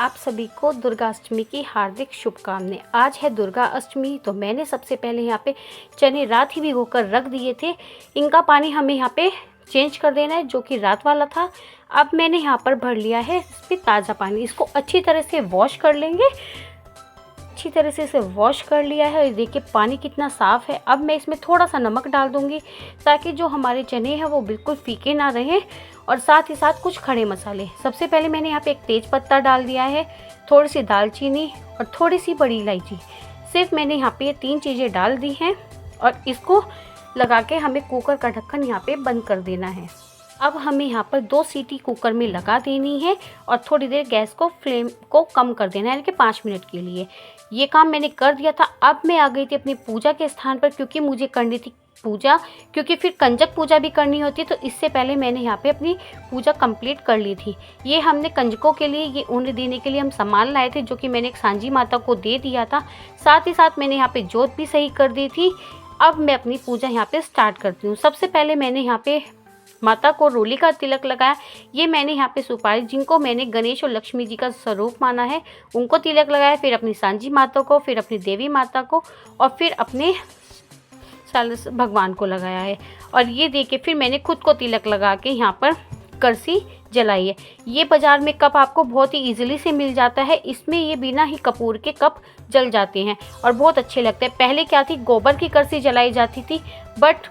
आप सभी को दुर्गा अष्टमी की हार्दिक शुभकामनाएं। आज है दुर्गा अष्टमी, तो मैंने सबसे पहले यहाँ पे चने रात ही भिगोकर रख दिए थे। इनका पानी हमें यहाँ पे चेंज कर देना है, जो कि रात वाला था। अब मैंने यहाँ पर भर लिया है इस पर ताज़ा पानी। इसको अच्छी तरह से वॉश कर लेंगे। अच्छी तरह से इसे वॉश कर लिया है। देखिए पानी कितना साफ़ है। अब मैं इसमें थोड़ा सा नमक डाल दूँगी ताकि जो हमारे चने हैं वो बिल्कुल फीके ना रहें, और साथ ही साथ कुछ खड़े मसाले। सबसे पहले मैंने यहाँ पे एक तेज पत्ता डाल दिया है, थोड़ी सी दालचीनी और थोड़ी सी बड़ी इलायची। सिर्फ मैंने यहाँ पे ये 3 चीज़ें डाल दी हैं और इसको लगा के हमें कुकर का ढक्कन यहाँ पे बंद कर देना है। अब हमें यहाँ पर 2 सीटी कुकर में लगा देनी है और थोड़ी देर गैस को फ्लेम को कम कर देना है, यानी कि 5 मिनट के लिए। ये काम मैंने कर दिया था। अब मैं आ गई थी अपनी पूजा के स्थान पर, क्योंकि मुझे करनी थी पूजा, क्योंकि फिर कंजक पूजा भी करनी होती है। तो इससे पहले मैंने यहाँ पे अपनी पूजा कंप्लीट कर ली थी। ये हमने कंजकों के लिए ये ऊन देने के लिए हम सामान लाए थे, जो कि मैंने एक सांझी माता को दे दिया था। साथ ही साथ मैंने यहाँ पे जोत भी सही कर दी थी। अब मैं अपनी पूजा यहाँ पे स्टार्ट करती हूँ। सबसे पहले मैंने यहाँ पे माता को रोली का तिलक लगाया। ये मैंने यहाँ पे सुपारी, जिनको मैंने गणेश और लक्ष्मी जी का स्वरूप माना है, उनको तिलक लगाया। फिर अपनी सांझी माता को, फिर अपनी देवी माता को और फिर अपने भगवान को लगाया है। और ये देखिए फिर मैंने खुद को तिलक लगा के यहाँ पर करसी जलाई है। ये बाज़ार में कप आपको बहुत ही इजीली से मिल जाता है। इसमें ये बिना ही कपूर के कप जल जाते हैं और बहुत अच्छे लगते हैं। पहले क्या थी, गोबर की करसी जलाई जाती थी, बट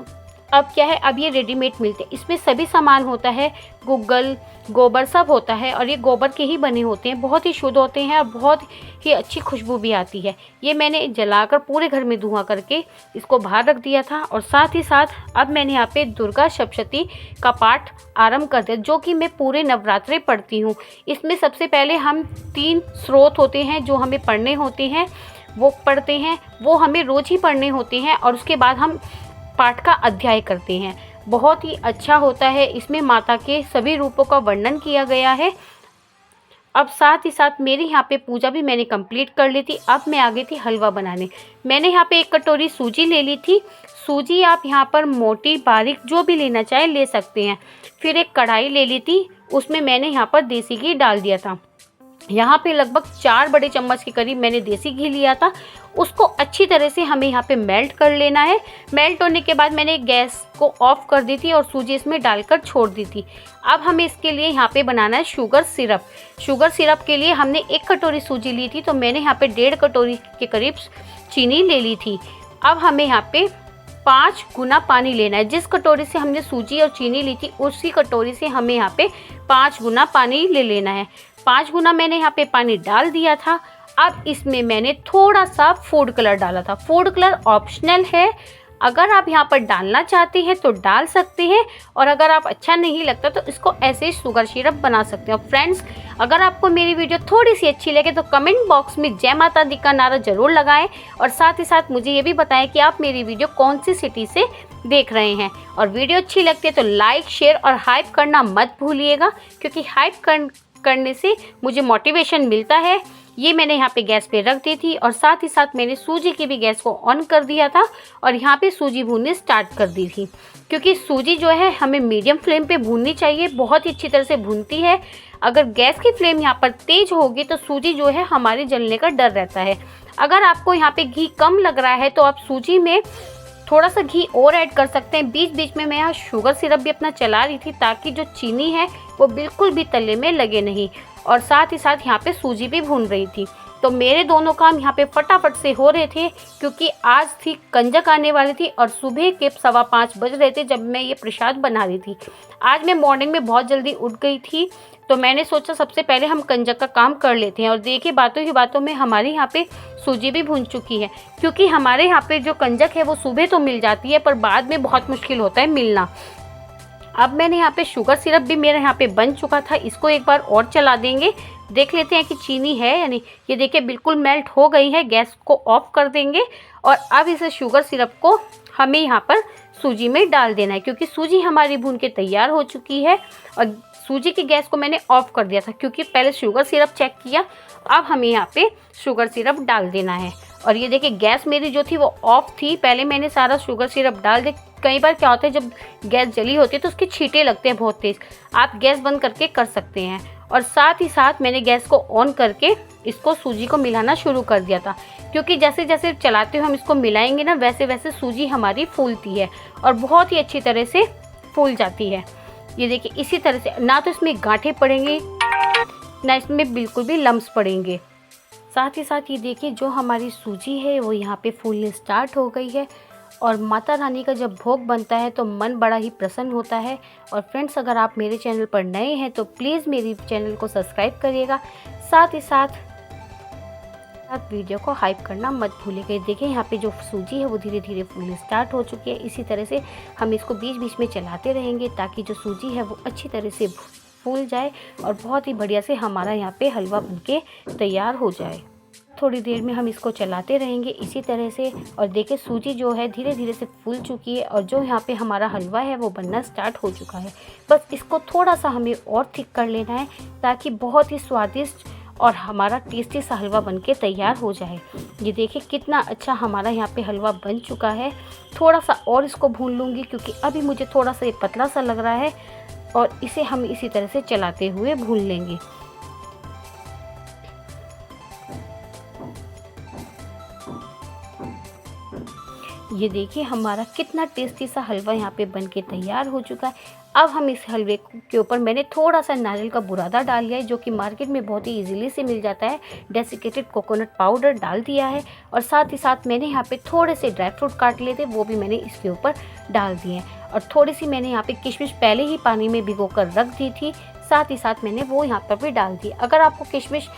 अब क्या है, अब ये रेडीमेड मिलते हैं। इसमें सभी सामान होता है, गुग्गल गोबर सब होता है, और ये गोबर के ही बने होते हैं। बहुत ही शुद्ध होते हैं और बहुत ही अच्छी खुशबू भी आती है। ये मैंने जलाकर पूरे घर में धुआं करके इसको बाहर रख दिया था। और साथ ही साथ अब मैंने यहाँ पे दुर्गा सप्तशती का पाठ आरंभ कर दिया, जो कि मैं पूरे नवरात्रे पढ़ती हूँ। इसमें सबसे पहले हम 3 स्रोत होते हैं जो हमें पढ़ने होते हैं, वो पढ़ते हैं। वो हमें रोज़ ही पढ़ने होते हैं और उसके बाद हम पाठ का अध्याय करते हैं। बहुत ही अच्छा होता है। इसमें माता के सभी रूपों का वर्णन किया गया है। अब साथ ही साथ मेरी यहाँ पे पूजा भी मैंने कंप्लीट कर ली थी। अब मैं आ गई थी हलवा बनाने। मैंने यहाँ पे 1 कटोरी सूजी ले ली थी। सूजी आप यहाँ पर मोटी बारीक जो भी लेना चाहे ले सकते हैं। फिर एक कढ़ाई ले ली थी, उसमें मैंने यहाँ पर देसी घी डाल दिया था। यहाँ पे लगभग 4 बड़े चम्मच के करीब मैंने देसी घी लिया था। उसको अच्छी तरह से हमें यहाँ पे मेल्ट कर लेना है। मेल्ट होने के बाद मैंने गैस को ऑफ कर दी थी और सूजी इसमें डालकर छोड़ दी थी। अब हमें इसके लिए यहाँ पे बनाना है शुगर सिरप। शुगर सिरप के लिए हमने 1 कटोरी सूजी ली थी, तो मैंने यहाँ पे 1.5 कटोरी के करीब चीनी ले ली थी। अब हमें यहाँ पे 5 गुना पानी लेना है। जिस कटोरी से हमने सूजी और चीनी ली थी, उसी कटोरी से हमें यहाँ पे 5 गुना पानी ले लेना है। 5 गुना मैंने यहाँ पे पानी डाल दिया था। अब इसमें मैंने थोड़ा सा फूड कलर डाला था। फूड कलर ऑप्शनल है, अगर आप यहाँ पर डालना चाहते हैं तो डाल सकते हैं, और अगर आप अच्छा नहीं लगता तो इसको ऐसे ही शुगर सिरप बना सकते हैं। फ्रेंड्स, अगर आपको मेरी वीडियो थोड़ी सी अच्छी लगे तो कमेंट बॉक्स में जय माता दी का नारा जरूर लगाएं, और साथ ही साथ मुझे ये भी बताएं कि आप मेरी वीडियो कौन सी सिटी से देख रहे हैं। और वीडियो अच्छी लगती है तो लाइक, शेयर और हाइप करना मत भूलिएगा, क्योंकि हाइप करने से मुझे मोटिवेशन मिलता है। ये मैंने यहाँ पे गैस पे रख दी थी, और साथ ही साथ मैंने सूजी की भी गैस को ऑन कर दिया था और यहाँ पे सूजी भूननी स्टार्ट कर दी थी। क्योंकि सूजी जो है हमें मीडियम फ्लेम पे भूननी चाहिए, बहुत ही अच्छी तरह से भूनती है। अगर गैस की फ्लेम यहाँ पर तेज़ होगी तो सूजी जो है हमारे जलने का डर रहता है। अगर आपको यहाँ पे घी कम लग रहा है तो आप सूजी में थोड़ा सा घी और ऐड कर सकते हैं। बीच बीच में मैं यहाँ शुगर सिरप भी अपना चला रही थी, ताकि जो चीनी है वो बिल्कुल भी तले में लगे नहीं, और साथ ही साथ यहाँ पे सूजी भी भून रही थी। तो मेरे दोनों काम यहाँ पे फटाफट से हो रहे थे, क्योंकि आज थी कंजक आने वाली थी और सुबह के 5:15 बज रहे थे जब मैं ये प्रसाद बना रही थी। आज मैं मॉर्निंग में बहुत जल्दी उठ गई थी, तो मैंने सोचा सबसे पहले हम कंजक का काम कर लेते हैं। और देखिए बातों की बातों में हमारे यहाँ पे सूजी भी भून चुकी है, क्योंकि हमारे यहाँ पे जो कंजक है वो सुबह तो मिल जाती है, पर बाद में बहुत मुश्किल होता है मिलना। अब मैंने यहाँ पे शुगर सिरप भी मेरा यहाँ पे बन चुका था। इसको एक बार और चला देंगे, देख लेते हैं कि चीनी है यानी। ये देखिए बिल्कुल मेल्ट हो गई है। गैस को ऑफ कर देंगे और अब इस शुगर सिरप को हमें यहाँ पर सूजी में डाल देना है, क्योंकि सूजी हमारी भून के तैयार हो चुकी है। और सूजी की गैस को मैंने ऑफ कर दिया था, क्योंकि पहले शुगर सिरप चेक किया। अब हमें यहाँ पे शुगर सिरप डाल देना है। और ये देखिए गैस मेरी जो थी वो ऑफ थी। पहले मैंने सारा शुगर सिरप डाल दिया। कई बार क्या होता है, जब गैस जली होती है तो उसके छींटे लगते हैं बहुत तेज़। आप गैस बंद करके कर सकते हैं। और साथ ही साथ मैंने गैस को ऑन करके इसको सूजी को मिलाना शुरू कर दिया था, क्योंकि जैसे जैसे चलाते हुए हम इसको मिलाएंगे ना, वैसे वैसे सूजी हमारी फूलती है और बहुत ही अच्छी तरह से फूल जाती है। ये देखिए इसी तरह से, ना तो इसमें गांठें पड़ेंगी ना इसमें बिल्कुल भी लम्स पड़ेंगे। साथ ही साथ ये देखिए जो हमारी सूजी है वो यहाँ पे फूलने स्टार्ट हो गई है और माता रानी का जब भोग बनता है तो मन बड़ा ही प्रसन्न होता है। और फ्रेंड्स, अगर आप मेरे चैनल पर नए हैं तो प्लीज़ मेरी चैनल को सब्सक्राइब करिएगा, साथ ही साथ वीडियो को हाइप करना मत भूलिएगा। देखिए यहाँ पे जो सूजी है वो धीरे धीरे फूलने स्टार्ट हो चुकी है। इसी तरह से हम इसको बीच बीच में चलाते रहेंगे ताकि जो सूजी है वो अच्छी तरह से फूल जाए और बहुत ही बढ़िया से हमारा यहाँ पे हलवा बनके तैयार हो जाए। थोड़ी देर में हम इसको चलाते रहेंगे इसी तरह से। और देखिए सूजी जो है धीरे धीरे से फूल चुकी है और जो यहाँ पे हमारा हलवा है वो बनना स्टार्ट हो चुका है। बस इसको थोड़ा सा हमें और थिक कर लेना है ताकि बहुत ही स्वादिष्ट और हमारा टेस्टी सा हलवा बनके तैयार हो जाए। ये देखिए कितना अच्छा हमारा यहाँ पे हलवा बन चुका है। थोड़ा सा और इसको भून लूँगी क्योंकि अभी मुझे थोड़ा सा ये पतला सा लग रहा है और इसे हम इसी तरह से चलाते हुए भून लेंगे। ये देखिए हमारा कितना टेस्टी सा हलवा यहाँ पे बनके तैयार हो चुका है। अब हम इस हलवे के ऊपर मैंने थोड़ा सा नारियल का बुरादा डाल लिया है, जो कि मार्केट में बहुत ही इजीली से मिल जाता है। डेसिकेटेड कोकोनट पाउडर डाल दिया है और साथ ही साथ मैंने यहाँ पे थोड़े से ड्राई फ्रूट काट लिए थे, वो भी मैंने इसके ऊपर डाल दिए हैं। और थोड़ी सी मैंने यहाँ पे किशमिश पहले ही पानी में भिगो कर रख दी थी, साथ ही साथ मैंने वो यहाँ पर भी डाल दी। अगर आपको किशमिश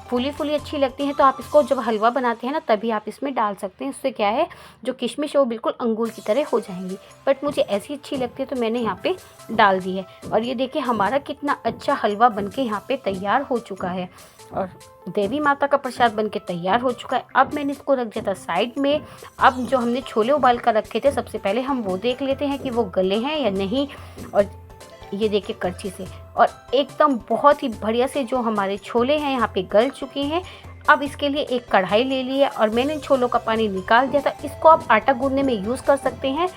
फूली फूली अच्छी लगती है तो आप इसको जब हलवा बनाते हैं ना तभी आप इसमें डाल सकते हैं। उससे क्या है जो किशमिश है वो बिल्कुल अंगूर की तरह हो जाएंगी, बट मुझे ऐसी अच्छी लगती है तो मैंने यहाँ पे डाल दी है। और ये देखिए हमारा कितना अच्छा हलवा बनके यहाँ पे तैयार हो चुका है और देवी माता का प्रसाद बनके तैयार हो चुका है। अब मैंने इसको रख दिया था साइड में। अब जो हमने छोले उबाल कर रखे थे सबसे पहले हम वो देख लेते हैं कि वो गले हैं या नहीं। और ये देखिए करछी से और एकदम बहुत ही बढ़िया से जो हमारे छोले हैं यहाँ पे गल चुके हैं। अब इसके लिए एक कढ़ाई ले ली है और मैंने छोलों का पानी निकाल दिया था। इसको आप आटा गूंदने में यूज़ कर सकते हैं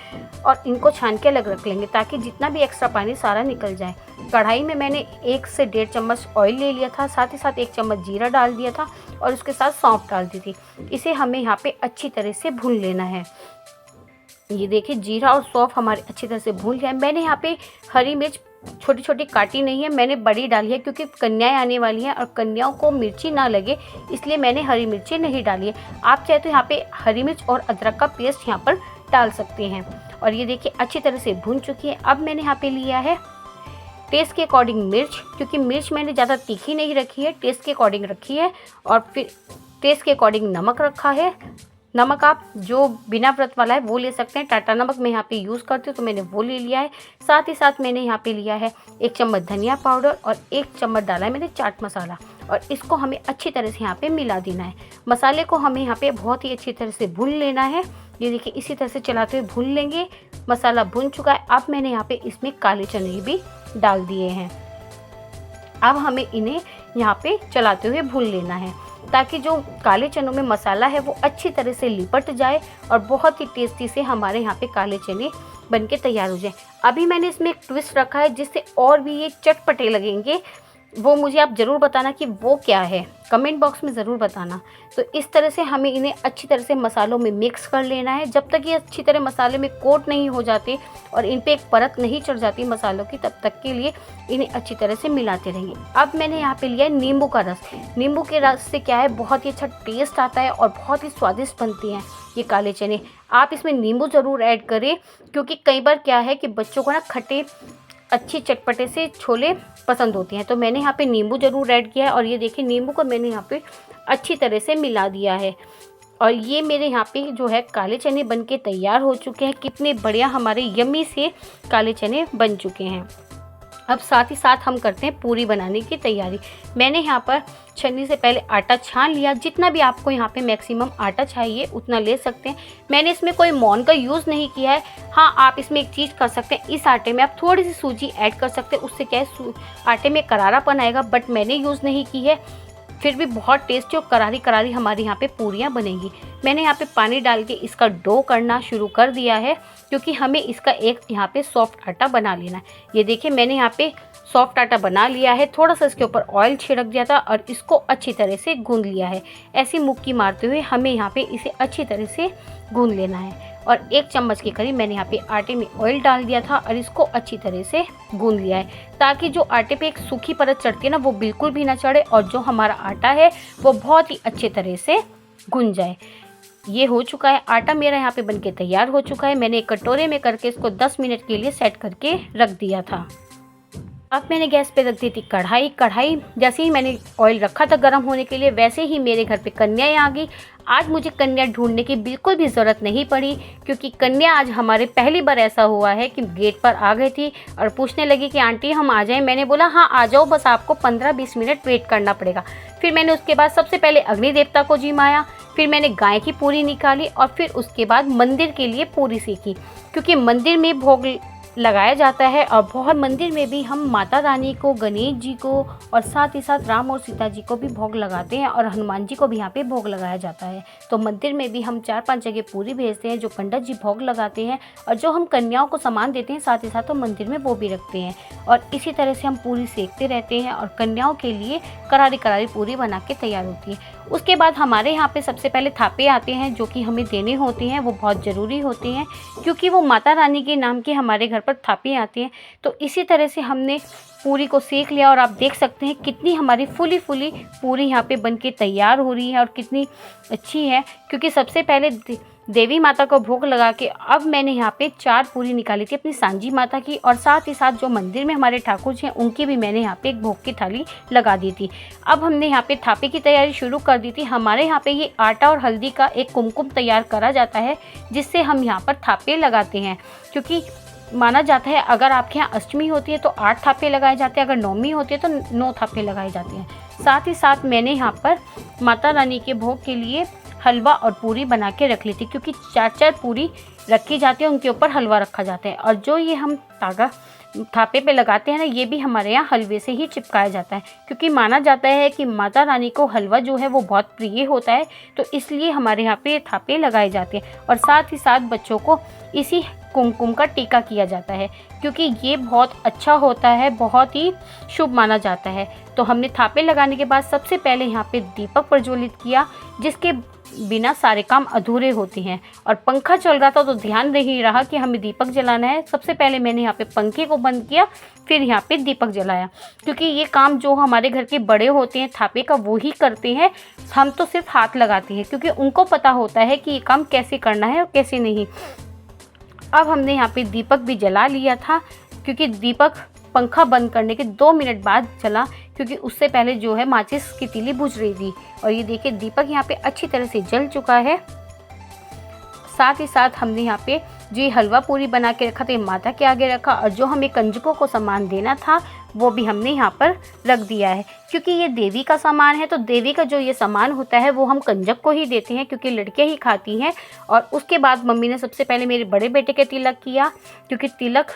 और इनको छान के अलग रख लेंगे ताकि जितना भी एक्स्ट्रा पानी सारा निकल जाए। कढ़ाई में मैंने 1 से 1.5 चम्मच ऑयल ले लिया था, साथ ही साथ 1 चम्मच जीरा डाल दिया था और उसके साथ सौंफ डाल दी थी। इसे हमें यहाँ पे अच्छी तरह से भून लेना है। ये देखिए जीरा और सौंफ हमारे अच्छी तरह से भून लिया है। मैंने यहाँ पे हरी मिर्च छोटी छोटी काटी नहीं है, मैंने बड़ी डाली है क्योंकि कन्याएं आने वाली हैं और कन्याओं को मिर्ची ना लगे इसलिए मैंने हरी मिर्ची नहीं डाली है। आप चाहे तो यहाँ पे हरी मिर्च और अदरक का पेस्ट यहाँ पर डाल सकते हैं। और ये देखिए अच्छी तरह से भून चुकी है। अब मैंने यहाँ पे लिया है टेस्ट के अकॉर्डिंग मिर्च, क्योंकि मिर्च मैंने ज़्यादा तीखी नहीं रखी है, टेस्ट के अकॉर्डिंग रखी है। और फिर टेस्ट के अकॉर्डिंग नमक रखा है। नमक आप जो बिना व्रत वाला है वो ले सकते हैं, टाटा नमक मैं यहाँ पे यूज़ करती हूँ तो मैंने वो ले लिया है। साथ ही साथ मैंने यहाँ पे लिया है 1 चम्मच धनिया पाउडर और 1 चम्मच डाला है मैंने चाट मसाला और इसको हमें अच्छी तरह से यहाँ पे मिला देना है। मसाले को हमें यहाँ पे बहुत ही अच्छी तरह से भून लेना है। ये देखिए इसी तरह से चलाते हुए भून लेंगे। मसाला भून चुका है। अब मैंने यहाँ पे इसमें काले चने भी डाल दिए हैं। अब हमें इन्हें यहाँ पे चलाते हुए भून लेना है ताकि जो काले चनों में मसाला है वो अच्छी तरह से लिपट जाए और बहुत ही टेस्टी से हमारे यहाँ पे काले चने बनके तैयार हो जाए। अभी मैंने इसमें एक ट्विस्ट रखा है जिससे और भी ये चटपटे लगेंगे, वो मुझे आप ज़रूर बताना कि वो क्या है, कमेंट बॉक्स में ज़रूर बताना। तो इस तरह से हमें इन्हें अच्छी तरह से मसालों में मिक्स कर लेना है। जब तक ये अच्छी तरह मसाले में कोट नहीं हो जाते और इन पे एक परत नहीं चढ़ जाती मसालों की, तब तक के लिए इन्हें अच्छी तरह से मिलाते रहेंगे। अब मैंने यहाँ पे लिया है नींबू का रस। नींबू के रस से क्या है बहुत ही अच्छा टेस्ट आता है और बहुत ही स्वादिष्ट बनती हैं ये काले चने। आप इसमें नींबू ज़रूर ऐड करें क्योंकि कई बार क्या है कि बच्चों को ना खट्टे अच्छी चटपटे से छोले पसंद होती हैं, तो मैंने यहाँ पे नींबू ज़रूर ऐड किया है। और ये देखिए नींबू को मैंने यहाँ पे अच्छी तरह से मिला दिया है और ये मेरे यहाँ पे जो है काले चने बनके तैयार हो चुके हैं। कितने बढ़िया हमारे यम्मी से काले चने बन चुके हैं। अब साथ ही साथ हम करते हैं पूरी बनाने की तैयारी। मैंने यहाँ पर छन्नी से पहले आटा छान लिया। जितना भी आपको यहाँ पे मैक्सिमम आटा चाहिए उतना ले सकते हैं। मैंने इसमें कोई मोन का यूज़ नहीं किया है। हाँ, आप इसमें एक चीज़ कर सकते हैं, इस आटे में आप थोड़ी सी सूजी ऐड कर सकते हैं, उससे क्या है आटे में करारापन आएगा, बट मैंने यूज़ नहीं की है। फिर भी बहुत टेस्टी और करारी करारी हमारी यहाँ पे पूरियाँ बनेंगी। मैंने यहाँ पे पानी डाल के इसका डो करना शुरू कर दिया है क्योंकि हमें इसका एक यहाँ पे सॉफ्ट आटा बना लेना है। ये देखिए मैंने यहाँ पे सॉफ्ट आटा बना लिया है, थोड़ा सा इसके ऊपर ऑयल छिड़क दिया था और इसको अच्छी तरह से गूंद लिया है। ऐसी मुक्की मारते हुए हमें यहाँ पे इसे अच्छी तरह से गूंद लेना है। और 1 चम्मच के करीब मैंने यहाँ पे आटे में ऑयल डाल दिया था और इसको अच्छी तरह से गूंद लिया है, ताकि जो आटे पे एक सूखी परत चढ़ती है ना, वो बिल्कुल भी ना चढ़े और जो हमारा आटा है वो बहुत ही अच्छे तरह से गूंद जाए। ये हो चुका है, आटा मेरा यहाँ पे बनके तैयार हो चुका है। मैंने एक कटोरे में करके इसको 10 मिनट के लिए सेट करके रख दिया था। अब मैंने गैस पे रख दी थी कढ़ाई जैसे ही मैंने ऑयल रखा था गर्म होने के लिए, वैसे ही मेरे घर पे कन्याएं आ गई। आज मुझे कन्या ढूंढने की बिल्कुल भी ज़रूरत नहीं पड़ी, क्योंकि कन्या आज हमारे पहली बार ऐसा हुआ है कि गेट पर आ गई थी और पूछने लगी कि आंटी हम आ जाएं। मैंने बोला हाँ आ जाओ, बस आपको 15-20 मिनट वेट करना पड़ेगा। फिर मैंने उसके बाद सबसे पहले अग्नि देवता को जिमाया, फिर मैंने गाय की पूरी निकाली और फिर उसके बाद मंदिर के लिए पूरी सेकी, क्योंकि मंदिर में भोग लगाया जाता है। और बहुत मंदिर में भी हम माता रानी को, गणेश जी को और साथ ही साथ राम और सीता जी को भी भोग लगाते हैं और हनुमान जी को भी यहाँ पे भोग लगाया जाता है। तो मंदिर में भी हम 4-5 जगह पूरी भेजते हैं, जो पंडित जी भोग लगाते हैं और जो हम कन्याओं को सामान देते हैं साथ ही साथ तो मंदिर में वो भी रखते हैं। और इसी तरह से हम पूरी सेकते रहते हैं और कन्याओं के लिए करारी करारी पूरी बना के तैयार होती है। उसके बाद हमारे यहाँ पे सबसे पहले थापे आते हैं, जो कि हमें देने होते हैं, वो बहुत ज़रूरी होते हैं, क्योंकि वो माता रानी के नाम के हमारे घर पर थापे आते हैं। तो इसी तरह से हमने पूरी को सेक लिया और आप देख सकते हैं कितनी हमारी फुली पूरी यहाँ पे बनके तैयार हो रही है और कितनी अच्छी है। क्योंकि सबसे पहले देवी माता को भोग लगा के अब मैंने यहाँ पे 4 पूरी निकाली थी अपनी सांझी माता की, और साथ ही साथ जो मंदिर में हमारे ठाकुर जी हैं उनकी भी मैंने यहाँ पे एक भोग की थाली लगा दी थी। अब हमने यहाँ पे थापे की तैयारी शुरू कर दी थी। हमारे यहाँ पे ये आटा और हल्दी का एक कुमकुम तैयार करा जाता है, जिससे हम यहाँ पर थापे लगाते हैं। क्योंकि माना जाता है अगर आपके यहाँ अष्टमी होती है तो 8 थापे लगाए जाते हैं, अगर नवमी होती है तो 9 थापे लगाए जाते हैं। साथ ही साथ मैंने यहाँ पर माता रानी के भोग के लिए हलवा और पूरी बना के रख ली थी, क्योंकि 4-4 पूरी रखी जाती है, उनके ऊपर हलवा रखा जाता है। और जो ये हम तागा थापे पे लगाते हैं ना, ये भी हमारे यहाँ हलवे से ही चिपकाया जाता है, क्योंकि माना जाता है कि माता रानी को हलवा जो है वो बहुत प्रिय होता है। तो इसलिए हमारे यहाँ पे थापे लगाए जाते हैं। और साथ ही साथ बच्चों को इसी कुमकुम का टीका किया जाता है, क्योंकि ये बहुत अच्छा होता है, बहुत ही शुभ माना जाता है। तो हमने थापे लगाने के बाद सबसे पहले यहाँ पे दीपक प्रज्वलित किया, जिसके बिना सारे काम अधूरे होते हैं। और पंखा चल रहा था तो ध्यान नहीं रहा कि हमें दीपक जलाना है। सबसे पहले मैंने यहाँ पे पंखे को बंद किया, फिर यहाँ पे दीपक जलाया, क्योंकि ये काम जो हमारे घर के बड़े होते हैं थापे का वो ही करते हैं, हम तो सिर्फ हाथ लगाते हैं, क्योंकि उनको पता होता है कि ये काम कैसे करना है और कैसे नहीं। अब हमने यहाँ पे दीपक भी जला लिया था, क्योंकि दीपक पंखा बंद करने के 2 मिनट बाद जला, क्योंकि उससे पहले जो है माचिस की तीली बुझ रही थी। और ये देखिए दीपक यहाँ पे अच्छी तरह से जल चुका है। साथ ही साथ हमने यहाँ पे जो हलवा पूरी बना के रखा था ये माता के आगे रखा, और जो हमें कंजकों को सामान देना था वो भी हमने यहाँ पर रख दिया है। क्योंकि ये देवी का सामान है तो देवी का जो ये सामान होता है वो हम कंजक को ही देते हैं, क्योंकि लड़कियाँ ही खाती हैं। और उसके बाद मम्मी ने सबसे पहले मेरे बड़े बेटे के तिलक किया, क्योंकि तिलक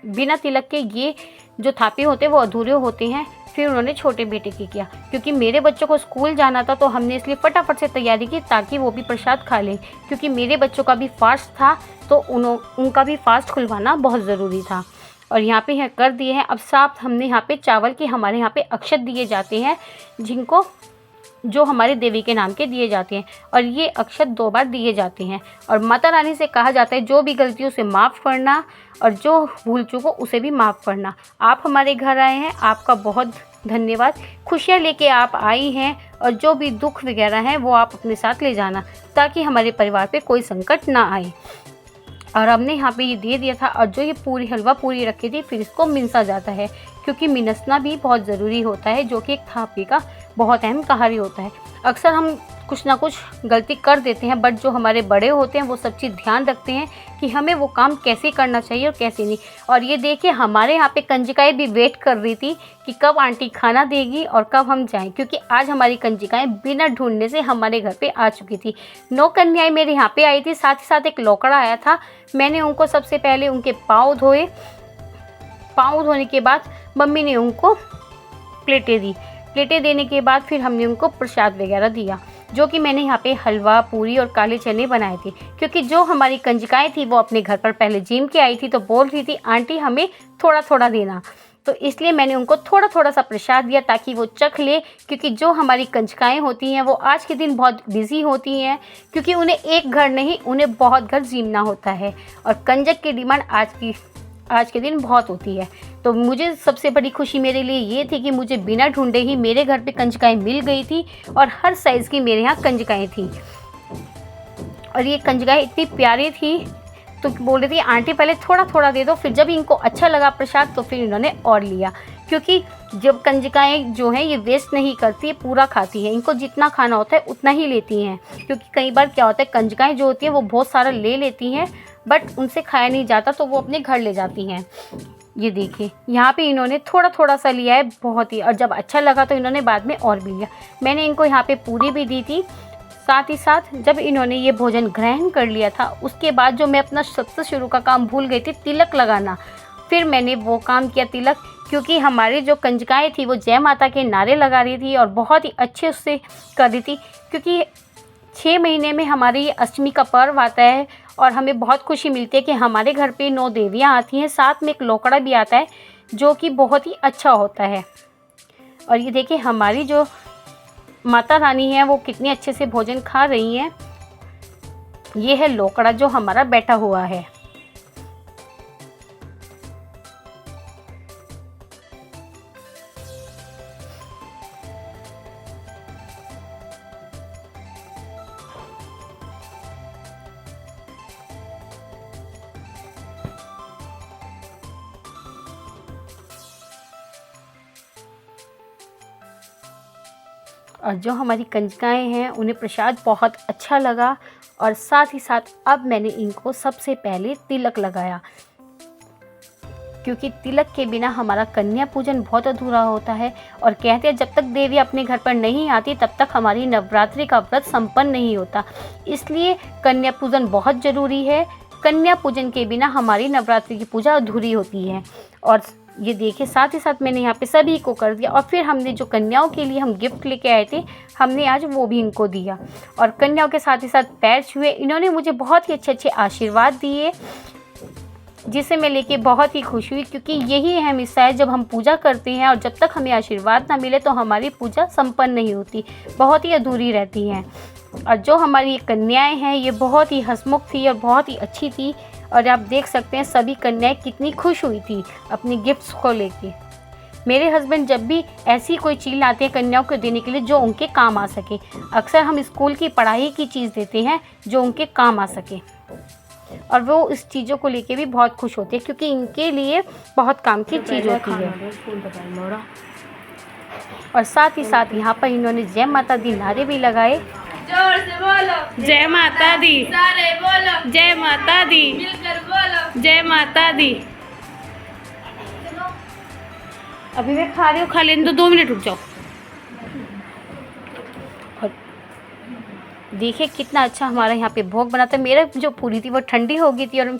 बिना तिलक के ये जो थापे होते हैं वो अधूरे होते हैं। फिर उन्होंने छोटे बेटे की किया, क्योंकि मेरे बच्चों को स्कूल जाना था तो हमने इसलिए फटाफट से तैयारी की ताकि वो भी प्रसाद खा लें, क्योंकि मेरे बच्चों का भी फास्ट था तो उनका भी फास्ट खुलवाना बहुत ज़रूरी था। और यहाँ पे यहाँ कर दिए हैं। अब साथ हमने यहाँ पे चावल के हमारे यहाँ पे अक्षत दिए जाते हैं, जिनको जो हमारे देवी के नाम के दिए जाते हैं, और ये अक्षत 2 बार दिए जाते हैं। और माता रानी से कहा जाता है जो भी गलती उसे माफ़ करना और जो भूल चूको उसे भी माफ़ करना। आप हमारे घर आए हैं, आपका बहुत धन्यवाद। खुशियाँ लेके आप आई हैं, और जो भी दुख वगैरह हैं वो आप अपने साथ ले जाना, ताकि हमारे परिवार पे कोई संकट ना आए। और हमने यहाँ पे ये दे दिया था। और जो ये पूरी हलवा पूरी रखी थी, फिर इसको मिनसा जाता है, क्योंकि मिनसना भी बहुत ज़रूरी होता है, जो कि एक थापे का बहुत अहम कार्य होता है। अक्सर हम कुछ ना कुछ गलती कर देते हैं, बट जो हमारे बड़े होते हैं वो सब चीज़ ध्यान रखते हैं कि हमें वो काम कैसे करना चाहिए और कैसे नहीं। और ये देखिए हमारे यहाँ पे कंजिकाएँ भी वेट कर रही थी कि कब आंटी खाना देगी और कब हम जाएं, क्योंकि आज हमारी कंजिकाएँ बिना ढूंढने से हमारे घर पे आ चुकी थी। 9 कन्याएँ मेरे यहाँ पे आई थी, साथ ही साथ एक लौकड़ा आया था। मैंने उनको सबसे पहले उनके पाँव धोए। पाँव धोने के बाद मम्मी ने उनको प्लेटें दी। प्लेटें देने के बाद फिर हमने उनको प्रसाद वगैरह दिया, जो कि मैंने यहाँ पे हलवा पूरी और काले चने बनाए थे। क्योंकि जो हमारी कंजिकाएँ थी वो अपने घर पर पहले जिम के आई थी, तो बोल रही थी आंटी हमें थोड़ा थोड़ा देना। तो इसलिए मैंने उनको थोड़ा थोड़ा सा प्रसाद दिया ताकि वो चख ले, क्योंकि जो हमारी कंजकाएँ होती हैं वो आज के दिन बहुत बिज़ी होती हैं, क्योंकि उन्हें एक घर नहीं, उन्हें बहुत घर जीमना होता है और कंजक की डिमांड आज के दिन बहुत होती है। तो मुझे सबसे बड़ी खुशी मेरे लिए ये थी कि मुझे बिना ढूंढे ही मेरे घर पे कंजकाएँ मिल गई थी और हर साइज़ की मेरे यहाँ कंजकाएँ थी। और ये कंजकाएँ इतनी प्यारी थी तो बोल रही थी आंटी पहले थोड़ा थोड़ा दे दो, फिर जब इनको अच्छा लगा प्रसाद तो फिर इन्होंने और लिया, क्योंकि जब कंजकाएँ जो हैं ये वेस्ट नहीं करती है, पूरा खाती हैं। इनको जितना खाना होता है उतना ही लेती हैं, क्योंकि कई बार क्या होता है कंजकाएँ जो होती हैं वो बहुत सारा ले लेती हैं बट उनसे खाया नहीं जाता तो वो अपने घर ले जाती हैं। ये देखिए यहाँ पे इन्होंने थोड़ा थोड़ा सा लिया है बहुत ही, और जब अच्छा लगा तो इन्होंने बाद में और भी लिया। मैंने इनको यहाँ पे पूरी भी दी थी। साथ ही साथ जब इन्होंने ये भोजन ग्रहण कर लिया था उसके बाद जो मैं अपना सबसे शुरू का काम भूल गई थी, तिलक लगाना, फिर मैंने वो काम किया तिलक, क्योंकि हमारी जो कंजकाएँ थी वो जय माता के नारे लगा रही थी और बहुत ही अच्छे उससे कर रही थी, क्योंकि 6 महीने में हमारी ये अष्टमी का पर्व आता है और हमें बहुत खुशी मिलती है कि हमारे घर पे 9 देवियाँ आती हैं, साथ में एक लोकड़ा भी आता है जो कि बहुत ही अच्छा होता है। और ये देखिए हमारी जो माता रानी है वो कितनी अच्छे से भोजन खा रही हैं। ये है लोकड़ा जो हमारा बैठा हुआ है। और जो हमारी कंजकाएँ हैं उन्हें प्रसाद बहुत अच्छा लगा और साथ ही साथ अब मैंने इनको सबसे पहले तिलक लगाया, क्योंकि तिलक के बिना हमारा कन्या पूजन बहुत अधूरा होता है और कहते हैं जब तक देवी अपने घर पर नहीं आती तब तक हमारी नवरात्रि का व्रत संपन्न नहीं होता। इसलिए कन्या पूजन बहुत ज़रूरी है। कन्या पूजन के बिना हमारी नवरात्रि की पूजा अधूरी होती है। और ये देखिए साथ ही साथ मैंने यहाँ पे सभी को कर दिया और फिर हमने जो कन्याओं के लिए हम गिफ्ट लेके आए थे हमने आज वो भी इनको दिया और कन्याओं के साथ ही साथ पैर छुए। इन्होंने मुझे बहुत ही अच्छे अच्छे आशीर्वाद दिए जिसे मैं लेके बहुत ही खुश हुई, क्योंकि यही अहम हिस्सा है जब हम पूजा करते हैं और जब तक हमें आशीर्वाद ना मिले तो हमारी पूजा संपन्न नहीं होती, बहुत ही अधूरी रहती हैं। और जो हमारी ये कन्याएँ हैं ये बहुत ही हंसमुख थी और बहुत ही अच्छी थी और आप देख सकते हैं सभी कन्याएँ कितनी खुश हुई थी अपनी गिफ्ट्स को लेके। मेरे हस्बैंड जब भी ऐसी कोई चीज़ लाते हैं कन्याओं को देने के लिए जो उनके काम आ सके, अक्सर हम स्कूल की पढ़ाई की चीज़ देते हैं जो उनके काम आ सके और वो इस चीज़ों को लेके भी बहुत खुश होते हैं क्योंकि इनके लिए बहुत काम की चीज़ होती है। और साथ ही साथ यहाँ पर इन्होंने जय माता दी नारे भी लगाए। जोर से बोलो जय माता दी, सारे बोलो जय माता दी, मिलकर बोलो जय माता दी। अभी मैं खा रही हूँ, खा लेने दो, 2 मिनट रुक जाओ। और देखिए कितना अच्छा हमारा यहाँ पे भोग बना था। मेरा जो पूरी थी वो ठंडी हो गई थी और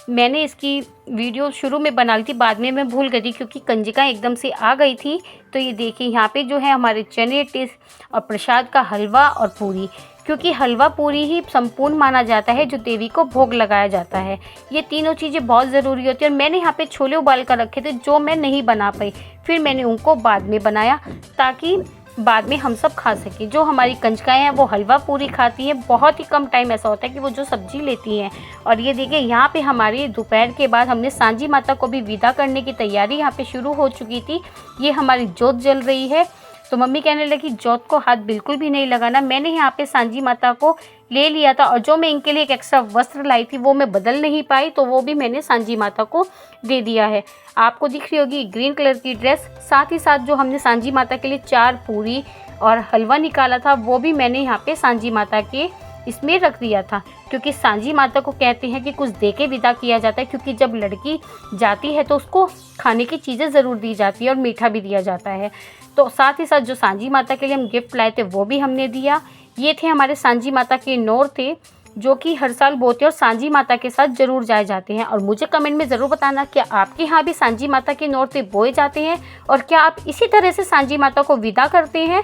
मैंने इसकी वीडियो शुरू में बना ली थी, बाद में मैं भूल गई थी क्योंकि कंजका एकदम से आ गई थी। तो ये देखिए यहाँ पे जो है हमारे चने टेस्ट और प्रसाद का हलवा और पूरी, क्योंकि हलवा पूरी ही संपूर्ण माना जाता है जो देवी को भोग लगाया जाता है। ये तीनों चीज़ें बहुत ज़रूरी होती है और मैंने यहाँ पे छोले उबाल कर रखे थे जो मैं नहीं बना पाई, फिर मैंने उनको बाद में बनाया ताकि बाद में हम सब खा सकें। जो हमारी कंजकाएँ हैं वो हलवा पूरी खाती हैं, बहुत ही कम टाइम ऐसा होता है कि वो जो सब्जी लेती हैं। और ये देखिए यहाँ पे हमारी दोपहर के बाद हमने सांझी माता को भी विदा करने की तैयारी यहाँ पे शुरू हो चुकी थी। ये हमारी जोत जल रही है तो मम्मी कहने लगी जोत को हाथ बिल्कुल भी नहीं लगाना। मैंने यहाँ पे सांझी माता को ले लिया था और जो मैं इनके लिए एक एक्स्ट्रा वस्त्र लाई थी वो मैं बदल नहीं पाई तो वो भी मैंने सांझी माता को दे दिया है। आपको दिख रही होगी ग्रीन कलर की ड्रेस। साथ ही साथ जो हमने सांझी माता के लिए 4 पूरी और हलवा निकाला था वो भी मैंने यहाँ पे सांझी माता के इसमें रख दिया था, क्योंकि सांझी माता को कहते हैं कि कुछ दे के विदा किया जाता है, क्योंकि जब लड़की जाती है तो उसको खाने की चीज़ें ज़रूर दी जाती है और मीठा भी दिया जाता है। तो साथ ही साथ जो सांझी माता के लिए हम गिफ्ट लाए थे वो भी हमने दिया। ये थे हमारे सांझी माता के नौर थे जो कि हर साल बोते और सांझी माता के साथ ज़रूर जाए जाते हैं। और मुझे कमेंट में ज़रूर बताना क्या आपके यहाँ भी सांझी माता के नौर बोए जाते हैं और क्या आप इसी तरह से सांझी माता को विदा करते हैं।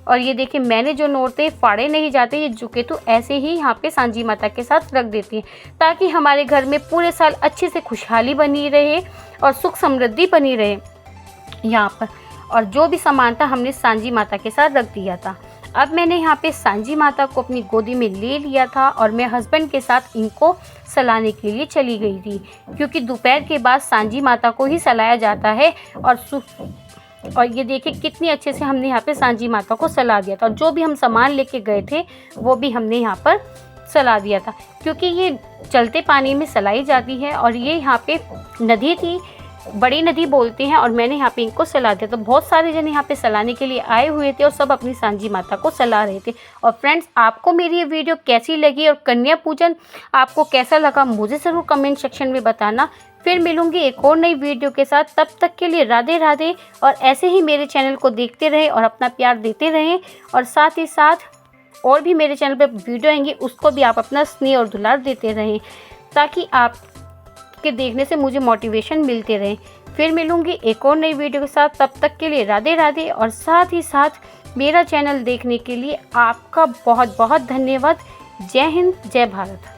और ये देखिए मैंने जो नोरते फाड़े नहीं जाते, ये झुके तो ऐसे ही यहाँ पे सांझी माता के साथ रख देती हैं ताकि हमारे घर में पूरे साल अच्छे से खुशहाली बनी रहे और सुख समृद्धि बनी रहे। यहाँ पर, और जो भी सामान था हमने सांजी माता के साथ रख दिया था। अब मैंने यहाँ पे सांजी माता को अपनी गोदी में ले लिया था और मैं हस्बैंड के साथ इनको सलाने के लिए चली गई थी, क्योंकि दोपहर के बाद सांजी माता को ही सलाया जाता है। और ये देखिए कितनी अच्छे से हमने यहाँ पे सांजी माता को सला दिया था, और जो भी हम सामान लेके गए थे वो भी हमने यहाँ पर सला दिया था, क्योंकि ये चलते पानी में सलाई जाती है। और ये यहाँ पे नदी थी, बड़ी नदी बोलते हैं, और मैंने यहाँ पे इनको सला दिया। तो बहुत सारे जन यहाँ पे सलाने के लिए आए हुए थे और सब अपनी सांजी माता को सला रहे थे। और फ्रेंड्स, आपको मेरी ये वीडियो कैसी लगी और कन्या पूजन आपको कैसा लगा मुझे ज़रूर कमेंट सेक्शन में बताना। फिर मिलूंगी एक और नई वीडियो के साथ, तब तक के लिए राधे राधे। और ऐसे ही मेरे चैनल को देखते रहें और अपना प्यार देते रहें, और साथ ही साथ और भी मेरे चैनल पे वीडियो आएंगी उसको भी आप अपना स्नेह और दुलार देते रहें, ताकि आप के देखने से मुझे मोटिवेशन मिलते रहे। फिर मिलूंगी एक और नई वीडियो के साथ, तब तक के लिए राधे राधे। और साथ ही साथ मेरा चैनल देखने के लिए आपका बहुत बहुत धन्यवाद। जय हिंद, जय भारत।